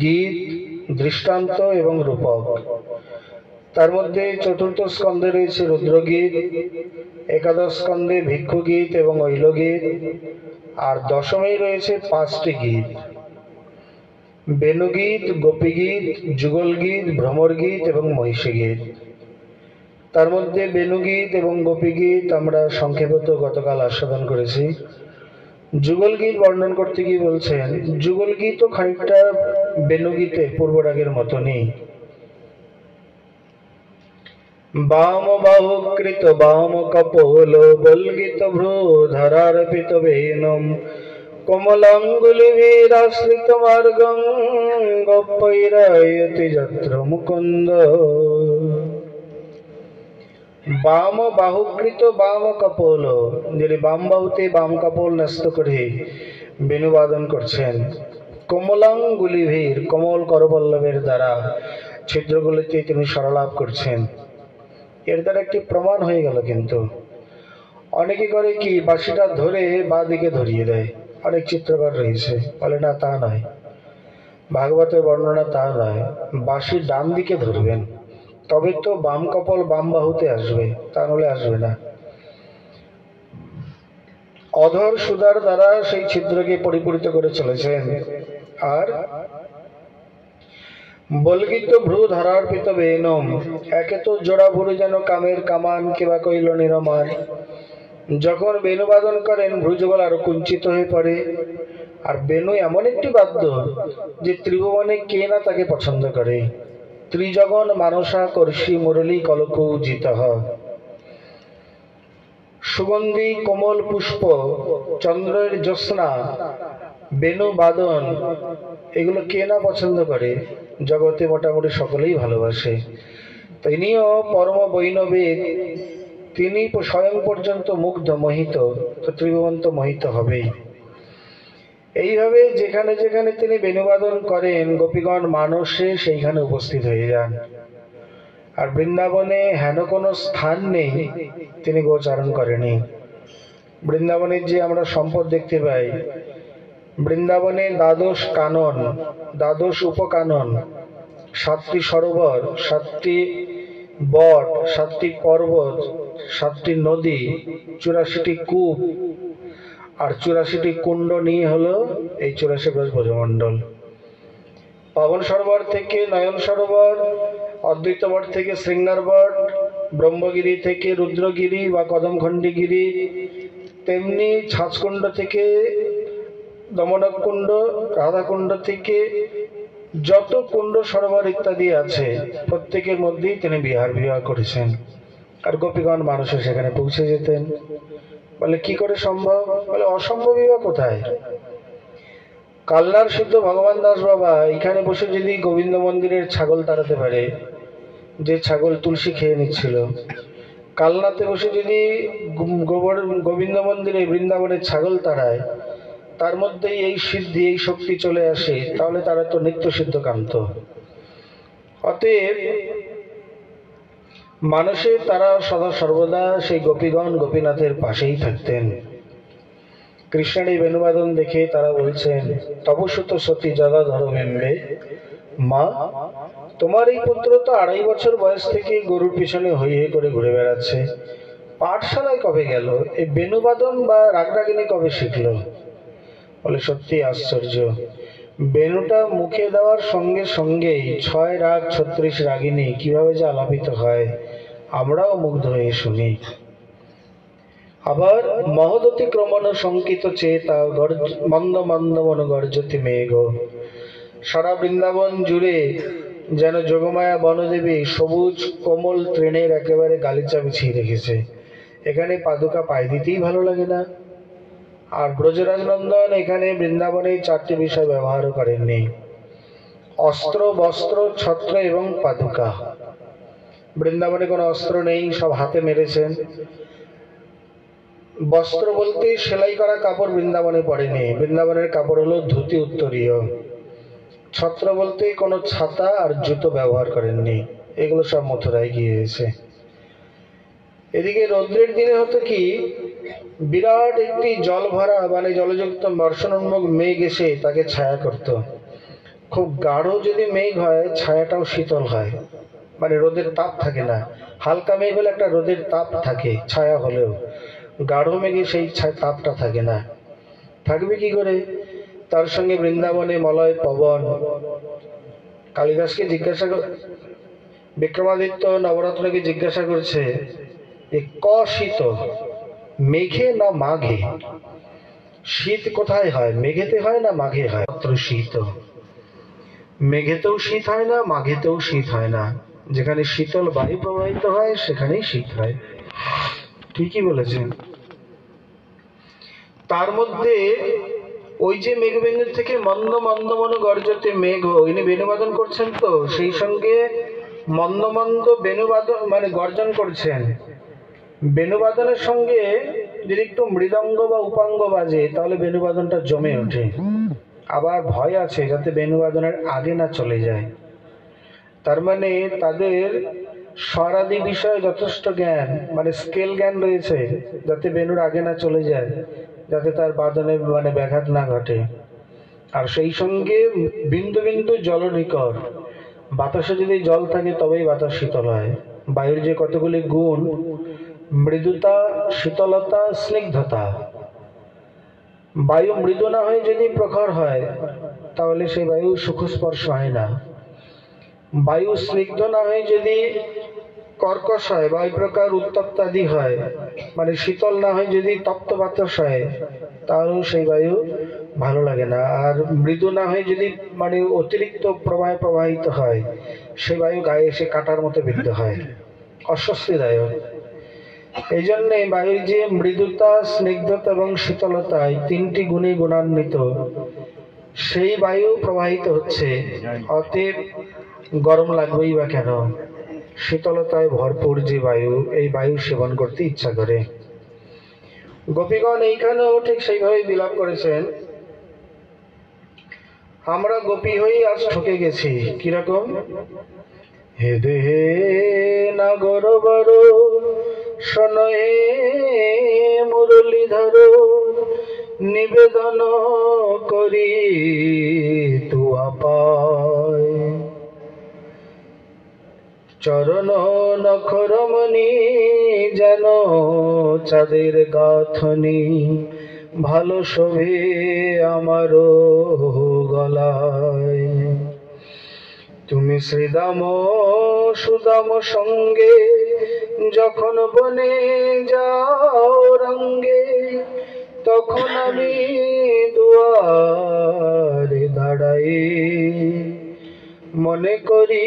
গীত, দৃষ্টান্ত এবং রূপক। তার মধ্যে চতুর্থ স্কন্ধে রয়েছে রুদ্রগীত, একাদশ স্কন্ধে ভিক্ষুগীত এবং ঐলগীত, আর দশমেই রয়েছে 5টি গীত: বেণুগীত, গোপীগীত, যুগলগীত, ভ্রমরগীত এবং মহিষী গীত। তার মধ্যে বেণুগীত এবং গোপীগীত আমরা সংক্ষেপত গতকাল আস্বাদন করেছি। যুগলগীত বর্ণন করতে গিয়ে বলছেন, যুগলগীতও খানিকটা বেণুগীতে পূর্বরাগের মতনই। বাম বাহুকৃত বাম কপোল বলগিত ভ্রু ধরার্পিত বেনম কমলাঙ্গুলিভিরাশ্রিত মার্গং গোপৈরায়তি যত্র মুকুন্দ। বাম বাহুকৃত বাম কপোল, যিনি বাম বাহুতে বাম কপোল ন্যস্ত করে বেণুবাদন করছেন। কমলাঙ্গুলিভির, কমল করপল্লবের দ্বারা ছিদ্রগুলিতে তিনি স্বরলাভ করছেন। এর দ্বারা একটি প্রমাণ হয়ে গেল। কিন্তু অনেকে করে কি, বাঁশিটা ধরে বাঁ দিকে ধরিয়ে দেয়। অনেক চিত্রকর রয়েছে, বলে না তা নয়, ভাগবতের বর্ণনা তা নয়। বাঁশি ডান দিকে ধরবেন, তবে তো বাম কপাল বাম বাহুতে আসবে, তা নাহলে আসবে না। অধর সুদার দ্বারা সেই ছিদ্রকে পরিপূরিত করে চলেছেন। আর বলগিত ভ্রু ধরার্পিত বেনম, একে তো জোড়া ভুরু যেন কামের কামান কিবা কইল নিরমান। যখন বেণুবাদন করেন ভ্রুযুগল আরো কুঞ্চিত হয়ে পড়ে। আর বেণু এমন একটি বাদ্য যে ত্রিভুবনে কে না তাকে পছন্দ করে। ত্রিজগন মানসা কর্ষি মুরলী কলকৌজিত। সুগন্ধি কোমল পুষ্প, চন্দ্রের জ্যোৎস্না, বেণু বাদন, এগুলো কে না পছন্দ করে? জগতে মোটামুটি সকলেই ভালোবাসে। তিনিও পরম বৈণবিক, তিনি স্বয়ং পর্যন্ত মুগ্ধ মোহিত, তো ত্রিভুবন তো মোহিত হবেই। এইভাবে যেখানে যেখানে তিনি বেণুবাদন করেন গোপীগণ মানসে সেইখানে উপস্থিত হয়ে যান। আর বৃন্দাবনে হেন কোনো স্থান নেই তিনি গোচারণ করেনি। বৃন্দাবনের যে আমরা সম্পদ দেখতে পাই, বৃন্দাবনে দ্বাদশ কানন, দ্বাদশ উপকানন, 7টি সরোবর, 7টি বট, 7টি পর্বত, 7টি নদী, 84টি কূপ আর 84টি কুণ্ড নিয়ে হলো এই 84 ব্রজ ব্রজমণ্ডল। পাবন সরোবর থেকে নয়ন সরোবর, অদ্বৈত বট থেকে শৃঙ্গার বট, ব্রহ্মগিরি থেকে রুদ্রগিরি বা কদমখণ্ডীগিরি, তেমনি ছাঁচকুণ্ড থেকে দমনক কুণ্ড, রাধাকুণ্ড থেকে যত কুণ্ড সরোবর ইত্যাদি আছে প্রত্যেকের মধ্যেই তিনি বিহার করেছেন। আর গোপীগণ মানুষে সেখানে পৌঁছে যেতেন। বলে কি করে সম্ভব? বলে অসম্ভবই বা কোথায়? কালনার সিদ্ধ ভগবান দাস বাবা এখানে বসে যদি গোবিন্দ মন্দিরের ছাগল তাড়াতে পারে, যে ছাগল তুলসী খেয়ে নিচ্ছিল, কালনাতে বসে যদি গোবিন্দ মন্দিরে বৃন্দাবনের ছাগল তাড়ায়, তার মধ্যেই এই সিদ্ধি এই শক্তি চলে আসে, তাহলে তারা তো নিত্য সিদ্ধ কান্ত। অতএব মানুষের তারা সদা সর্বদা সেই গোপীগণ গোপীনাথের পাশেই থাকতেন। কৃষ্ণের এই বেণুবাদন দেখে তারা বলছেন, তপসুত সতী যদা ধর্মেম্বে, মা তোমার এই পুত্র তো 2.5 বছর বয়স থেকে গরুর পিছনে হই হই করে ঘুরে বেড়াচ্ছে, পাঠশালায় কবে গেল? এই বেণুবাদন বা রাগরাগিনী কবে শিখলো? বলে সত্যি আশ্চর্য, বেণুটা মুখে দেওয়ার সঙ্গে সঙ্গেই 6 রাগ 36 রাগিনী কিভাবে যে আলাপিত হয় আমরাও মুগ্ধ হয়ে শুনি। আবার মহদতিক্রমণ শঙ্কিত চেতা মন্দ মন্দ মন গর্জতি মেঘ, সারা বৃন্দাবন জুড়ে যেন যোগমায়া বনদেবী সবুজ কোমল তৃণের একেবারে গালিচা বিছিয়ে রেখেছে। এখানে পাদুকা পায়ে দিতেই ভালো লাগে না। আর ব্রজরাজ নন্দন এখানে বৃন্দাবনে 4টি বিষয় ব্যবহার করেননি: অস্ত্র, বস্ত্র, ছত্র এবং পাদুকা। বৃন্দাবনে কোনো অস্ত্র নেই, সব হাতে মেরেছেন। বস্ত্র বলতে সেলাই করা কাপড় বৃন্দাবনে পড়েনি, বৃন্দাবনের কাপড় হলো ধুতি উত্তরীয়। ছত্র বলতে কোনো ছাতা আর জুতো ব্যবহার করেননি, এগুলো সব মথুরায় গিয়েছে। এদিকে রৌদ্রের দিনে হতো কি, বিরাট একটি জল ভরা মানে জলযুক্ত বর্ষণোন্মুখ মেঘ এসে তাকে ছায়া করত। খুব গাঢ় যদি মেঘ হয় ছায়াটাও শীতল হয়, মানে রোদের তাপ থাকে না। হালকা মেঘ হলে একটা রোদের তাপ থাকে ছায়া হলেও, গাঢ় মেঘে সেই তাপটা থাকে না। থাকবে কি করে? তার সঙ্গে বৃন্দাবনে মলয় পবন। কালিদাসকে জিজ্ঞাসা বিক্রমাদিত্য নবরত্নকে জিজ্ঞাসা করছে যে ক শীত, মেঘে না মাঘে? শীত কোথায় হয়, মেঘেতে হয় না মাঘে হয়? শীত মেঘেতেও শীত হয় না, মাঘেতেও শীত হয় না। যেখানে শীতল বায়ু প্রবাহিত হয় সেখানেই শীত হয়। ঠিকই বলেছেন। তার মধ্যে ওই যে মেঘবিন্দু থেকে মন্দ মন্দ মন গর্জতে মেঘ, ইনি বেণুবাদন করছেন, তো সেই সঙ্গে মন্দ মন্দ বেণুবাদন মানে গর্জন করছেন। বেণুবাদনের সঙ্গে যদি একটু মৃদঙ্গ বা উপাঙ্গ বাজে তাহলে বেণুবাদনটা জমে ওঠে। আবার ভয় আছে যাতে বেণুবাদনের আগে না চলে যায়। তার মানে তাদের স্বরাদি বিষয়ে যথেষ্ট জ্ঞান, মানে স্কেল জ্ঞান রয়েছে, যাতে বেণুর আগে না চলে যায়, যাতে তার বাদনে মানে ব্যাঘাত না ঘটে। আর সেই সঙ্গে বিন্দু বিন্দু জলনিকর, বাতাসে যদি জল থাকে তবেই বাতাস শীতল হয়। বায়ুর যে কতগুলি গুণ, মৃদুতা, শীতলতা, স্নিগ্ধতা, বায়ু মৃদু না হয়ে যদি প্রখর হয় তাহলে সেই বায়ু সুখস্পর্শ হয় না। বায়ু স্নিগ্ধ না হয়ে যদি কর্কশ হয় বা এই প্রকার উত্তপ্ত আদি হয়, মানে শীতল না হয় যদি তপ্ত বাতাস হয়, তাহলেও সেই বায়ু ভালো লাগে না। আর মৃদু না হয়ে যদি মানে অতিরিক্ত প্রবাহে প্রবাহিত হয়, সেই বায়ু গায়ে এসে কাটার মতো বিদ্ধ হয়, অস্বস্তিদায়ক। এই জন্যে বায়ুর যে মৃদুতা, স্নিগ্ধতা এবং শীতলতা, এই তিনটি গুণে গুণান্বিত সেই বায়ু প্রবাহিত হচ্ছে। অতএব গরম লাগবেই বা কেন? শীতলতায় ভরপুর যে বায়ু, এই বায়ু সেবন করতে ইচ্ছা করে। গোপীগণ এইখানেও ঠিক সেইভাবে বিলাপ করেছেন। আমরা গোপী হয়েই আজ ঠকে গেছি। কিরকম? হে দেহে নাগর বর শোনহে মুরলীধর, নিবেদন করি তুয়া পায়। চরণ নখরমণি যেন চাঁদের গাঁথনি, ভালো শোভে আমারও গলায়। তুমি শ্রীদাম সুদাম সঙ্গে যখন বনে যাও রঙ্গে, তখন আমি দুয়ারে দাঁড়াই, মনে করি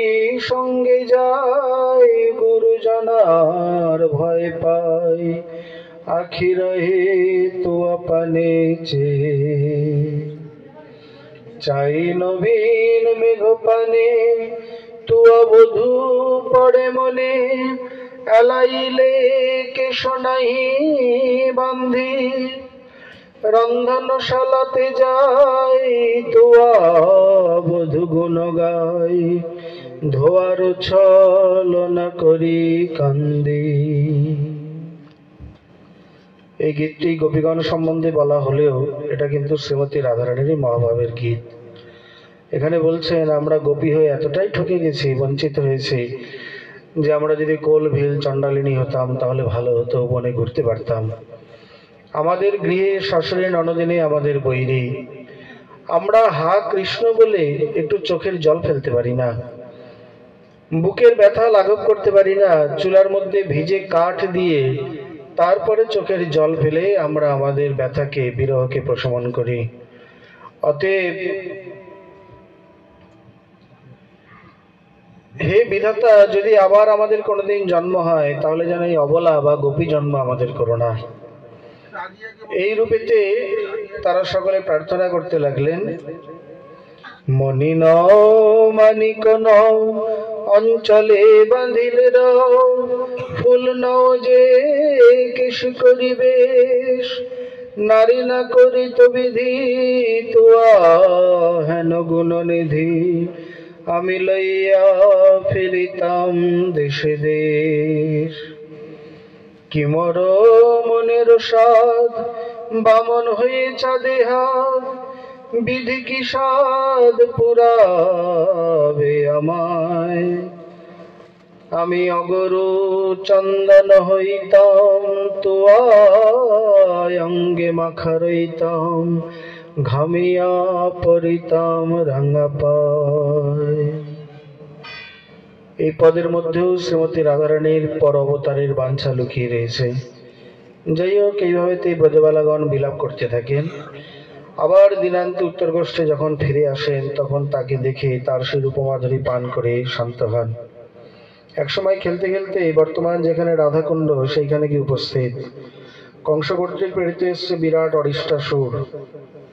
সঙ্গে যাই গুরুজনার ভয় পাই, আখি রহে তুয়া পানে চাই নবীন মেঘ পানে, তুয়া বধূ পড়ে মনে, এলাইলে কে শোনাহি বান্ধি, রন্ধনশালাতে যাই তুয়া বধূ গুণ গাই, ধোয়ার ছলনা করি কান্দি। এই গীতটি গোপীগণ সম্বন্ধে বলা হলেও এটা কিন্তু শ্রীমতী রাধারানীরই মহাভাবের গীত। এখানে বলছেন আমরা গোপী হয়ে এতটাই ঠকে গেছি, বঞ্চিত হয়েছি, যে আমরা যদি কোল ভিল চণ্ডালিনী হতাম তাহলে ভালো হতো, বনে ঘুরতে পারতাম। আমাদের গৃহে শাশুড়ি ননদিনী আমাদের বৈরী। আমরা হা কৃষ্ণ বলে একটু চোখের জল ফেলতে পারি না, বুকের ব্যথা লাঘব করতে পারি না, চুলার মধ্যে ভিজে কাঠ দিয়ে তারপরে চোখের জল ফেলে আমরা আমাদের ব্যথাকে, বিরহকে প্রশমন করি। অতএব হে বিধাতা, যদি আবার আমাদের কোনোদিন জন্ম হয় তাহলে যেন এই অবলা বা গোপী জন্ম আমাদের করো না। এই রূপেতে তারা সকলে প্রার্থনা করতে লাগলেন। মনি নও মানিক নও অঞ্চলে বাঁধিলে রও, ফুল নও যে কেশ করিবেশ, নারী না করিত বিধি তুয়া হেন গুণ নিধি, আমি লইয়া ফিরিতাম দেশে দেশ। কি মর মনের সাধ বামন হয়ে চাঁদে হাত, বিধি কি সাধ পুরাবে আমায়, আমি অগরু চন্দন হইতাম তুয়ায় অঙ্গে মাখা রইতাম, ঘামিয়া পড়িতাম রাঙা পায়। এই পদের মধ্যেও শ্রীমতী রাধারানীর পর অবতারের বাঞ্ছা লুকিয়ে রয়েছে। যাই হোক, এইভাবে ব্রজবালাগণ বিলাপ করতে থাকেন। আবার দিনান্তে উত্তরগোষ্ঠে যখন ফিরে আসেন তখন তাকে দেখে তার সেই রূপমাধুরী পান করে শান্ত হন। একসময় খেলতে খেলতে বর্তমান যেখানে রাধাকুণ্ড সেইখানে গিয়ে উপস্থিত। কংস কর্তৃক প্রেরিত এসছে বিরাট অরিষ্টাসুর,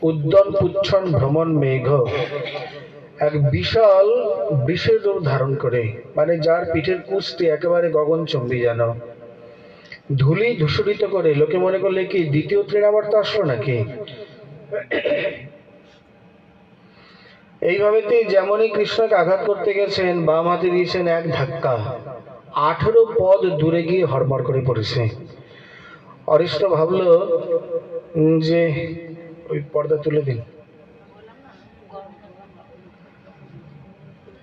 উদ্যন পুচ্ছন ভ্রমণ মেঘ, এক বিশাল বিষের রূপ ধারণ করে, মানে যার পিঠের কুঁচটি একেবারে গগনচুম্বী, যেন ধুলি ধূসরিত করে। লোকে মনে করলে কি দ্বিতীয় তৃণাবর্ত আসলো নাকি। এইভাবেতে যেমনই কৃষ্ণকে আঘাত করতে গেছেন, বাম হাতে দিয়েছেন এক ধাক্কা, 18 পদ দূরে গিয়ে হড়মড় করে পড়েছে। অরিষ্ট ভাবল যে ওই পর্দা তুলে দিন।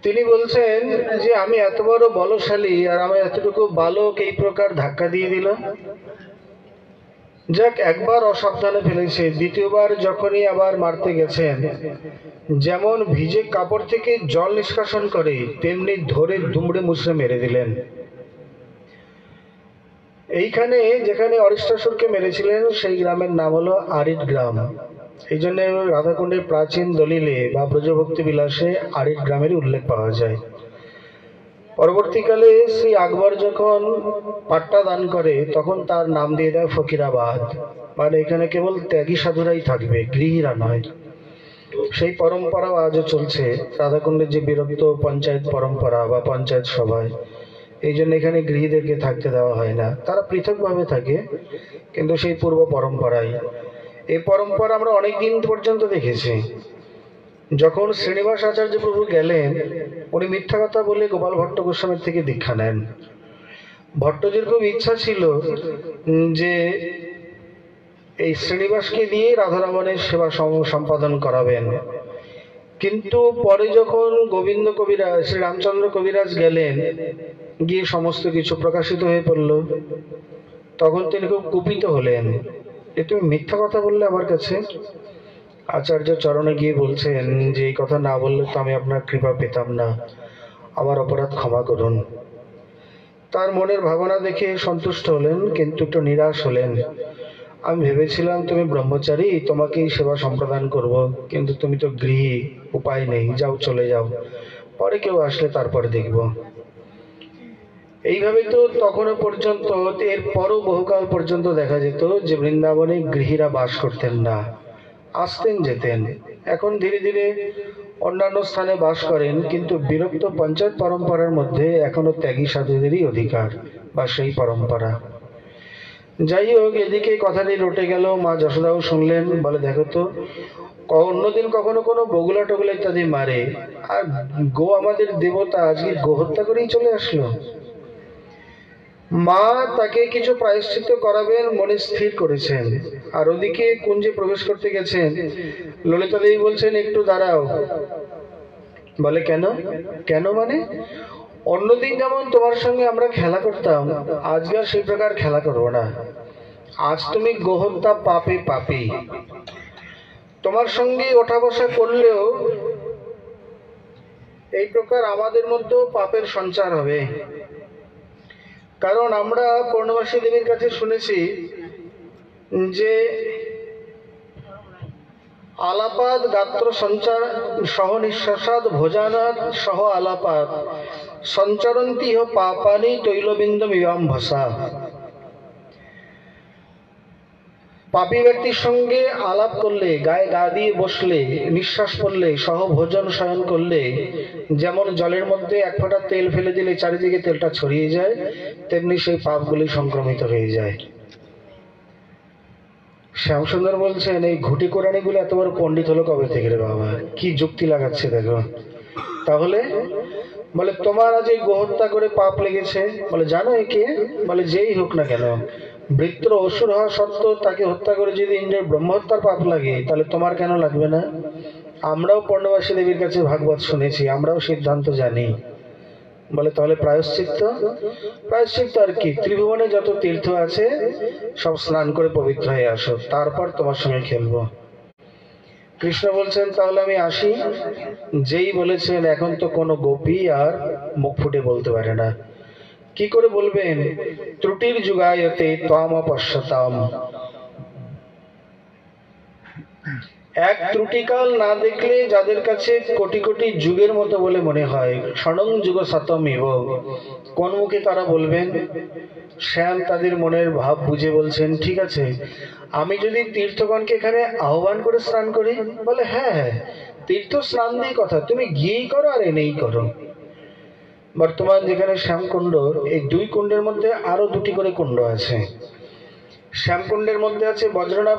তিনি বলছেন যে আমি এত বড় বলশালী আর আমার এতটুকু বালক এই প্রকার ধাক্কা দিয়ে দিল। যাক, একবার অসাবধানে ফেলেছে, দ্বিতীয়বার যখনই আবার মারতে গেছেন, যেমন ভিজে কাপড় থেকে জল নিষ্কাশন করে তেমনি ধরে দুমড়ে মুচড়ে মেরে দিলেন। এইখানে যেখানে অরিষ্টাসুরকে মেরেছিলেন সেই গ্রামের নাম হলো আরিড গ্রাম। এই জন্য রাধাকুণ্ডের প্রাচীন দলিলে বা ব্রজভক্তি বিলাসে আরিড গ্রামের উল্লেখ পাওয়া যায়। পরবর্তীকালে শ্রী আকবর যখন পাট্টা দান করে তখন তার নাম দিয়ে দেয় ফকিরাবাদ, মানে এখানে কেবল ত্যাগী সাধুরাই থাকবে, গৃহীরা নয়। সেই পরম্পরাও আজও চলছে রাধাকুণ্ডের যে বিরক্ত পঞ্চায়েত পরম্পরা বা পঞ্চায়েত সভায়। এই জন্য এখানে গৃহীদেরকে থাকতে দেওয়া হয় না, তারা পৃথকভাবে থাকে, কিন্তু সেই পূর্ব পরম্পরাই। এই পরম্পরা আমরা অনেক দিন পর্যন্ত দেখেছি। যখন শ্রীনিবাস আচার্য প্রভু গেলেন, উনি মিথ্যা কথা বলে গোপাল ভট্ট গোস্বামীর থেকে দীক্ষা নেন। ভট্টজির খুব ইচ্ছা ছিল যে এই শ্রীনিবাসকে দিয়ে রাধারমণের সেবা সম্পাদন করাবেন, কিন্তু পরে যখন গোবিন্দ কবিরাজ শ্রী রামচন্দ্র কবিরাজ গেলেন, গিয়ে সমস্ত কিছু প্রকাশিত হয়ে পড়ল, তখন তিনি খুব কুপিত হলেন, এ তুমি মিথ্যা কথা বললে আমার কাছে। আচার্য চরণে গিয়ে বলছেন যে এই কথা না বললে তো আমি আপনার কৃপা পেতাম না, আমার অপরাধ ক্ষমা করুন। তার মনের ভাবনা দেখে সন্তুষ্ট হলেন, কিন্তু একটু নিরাশ হলেন। আমি ভেবেছিলাম তুমি ব্রহ্মচারী, তোমাকেই সেবা সম্প্রদান করব, কিন্তু তুমি তো গৃহী, উপায় নেই, যাও চলে যাও, পরে কেউ আসলে তারপরে দেখব। এইভাবে তো তখনও পর্যন্ত, এর পরও বহুকাল পর্যন্ত দেখা যেত যে বৃন্দাবনে গৃহীরা বাস করতেন না, আসতেন যেতেন। এখন ধীরে ধীরে অন্যান্য স্থানে বাস করেন, কিন্তু বিরক্ত পঞ্চায়েত পরম্পরার মধ্যে এখনো ত্যাগী সাধুদেরই অধিকার বা সেই পরম্পরা। যাই হোক, এদিকে কথাটি রটে গেল। মা যশোদাও শুনলেন, বলে দেখো তো, অন্যদিন কখনো কোনো বগুলা টগুলা ইত্যাদি মারে, আর গো আমাদের দেবতা আজকে গো হত্যা করেই চলে আসলো। মা তাকে কিছু প্রায়শ্চিত্ত করাবেন মনে স্থির করেছেন, আর ওদিকে কুঞ্জে প্রবেশ করতে গেছেন। ললিতা দেবী বলছেন একটু দাঁড়াও। বলে কেন? কেন মানে, অন্যদিন যেমন তোমার সঙ্গে আমরা খেলা করতাম, আজকে আর সেই প্রকার খেলা করবো না। আজ তুমি গোহত্যা পাপে পাপী, তোমার সঙ্গে ওঠা বসা করলেও এই প্রকার আমাদের মধ্যেও পাপের সঞ্চার হবে। কারণ আমরা পূর্ণবাসী দেবীর কাছে শুনেছি যে আলাপাত গাত্র সঞ্চার সহ নিঃশ্বাসাদ ভোজানাদ সহ আলাপাত সঞ্চরন্তি হ পাপানি তৈলবিন্দ মিবাম্ভসা। পাপী ব্যক্তির সঙ্গে আলাপ করলে, গায়ে গা দিয়ে বসলে, নিঃশ্বাস পড়লে, সহ ভোজন শয়ন করলে, যেমন জলের মধ্যে এক ফোঁটা তেল ফেলে দিলে চারিদিকে তেলটা ছড়িয়ে যায়, তেমনি সেই পাপগুলি সংক্রমিত হয়ে যায়। শ্যামসুন্দর বলছেন এই ঘুটি কোরআনিগুলো এত বড় পণ্ডিত হলো কবে থেকে রে বাবা, কি যুক্তি লাগাচ্ছে দেখো। তাহলে বলে তোমার আজ এই গোহত্যা করে পাপ লেগেছে। বলে জানো একে? বলে যেই হোক না কেন, বৃত্র অসুর হওয়া সত্ত্বেও তাকে হত্যা করে যদি ইন্দ্রের ব্রহ্মহত্যার পাপ লাগে, তাহলে তোমার কেন লাগবে না? আমরাও পূর্ণবাসী দেবীর কাছে ভাগবত শুনেছি, আমরাও সিদ্ধান্ত জানি। বলে তাহলে প্রায়শ্চিত্ত? প্রায়শ্চিত্ত আর কি, ত্রিভুবনে যত তীর্থ আছে সব স্নান করে পবিত্র হয়ে আসো, তারপর তোমার সঙ্গে খেলবো। কৃষ্ণ বলছেন তাহলে আমি আসি। যেই বলেছেন এখন তো কোনো গোপী আর মুখ ফুটে বলতে পারে না। কি করে বলবেন? ত্রুটির যুগায়তে ত্বাম অপশ্যতাম। এক ত্রুটিকাল না দেখলে যাদের কাছে কোটি কোটি যুগের মতো বলে মনে হয়, ক্ষণং যুগ শতম ইব, কোন মুখে তারা বলবেন? শ্যাম তাদের মনের ভাব বুঝে বলছেন ঠিক আছে, আমি যদি তীর্থগণকে এখানে আহ্বান করে স্নান করি? বলে হ্যাঁ হ্যাঁ, তীর্থ স্নান দিয়ে কথা, তুমি গিয়েই করো আর এনেই করো। বর্তমান যেখানে শ্যামকুণ্ড, এই দুই কুণ্ডের মধ্যে আরো দুটি করে কুণ্ড আছে। শ্যামকুণ্ডের মধ্যে আছে বজ্রনাভ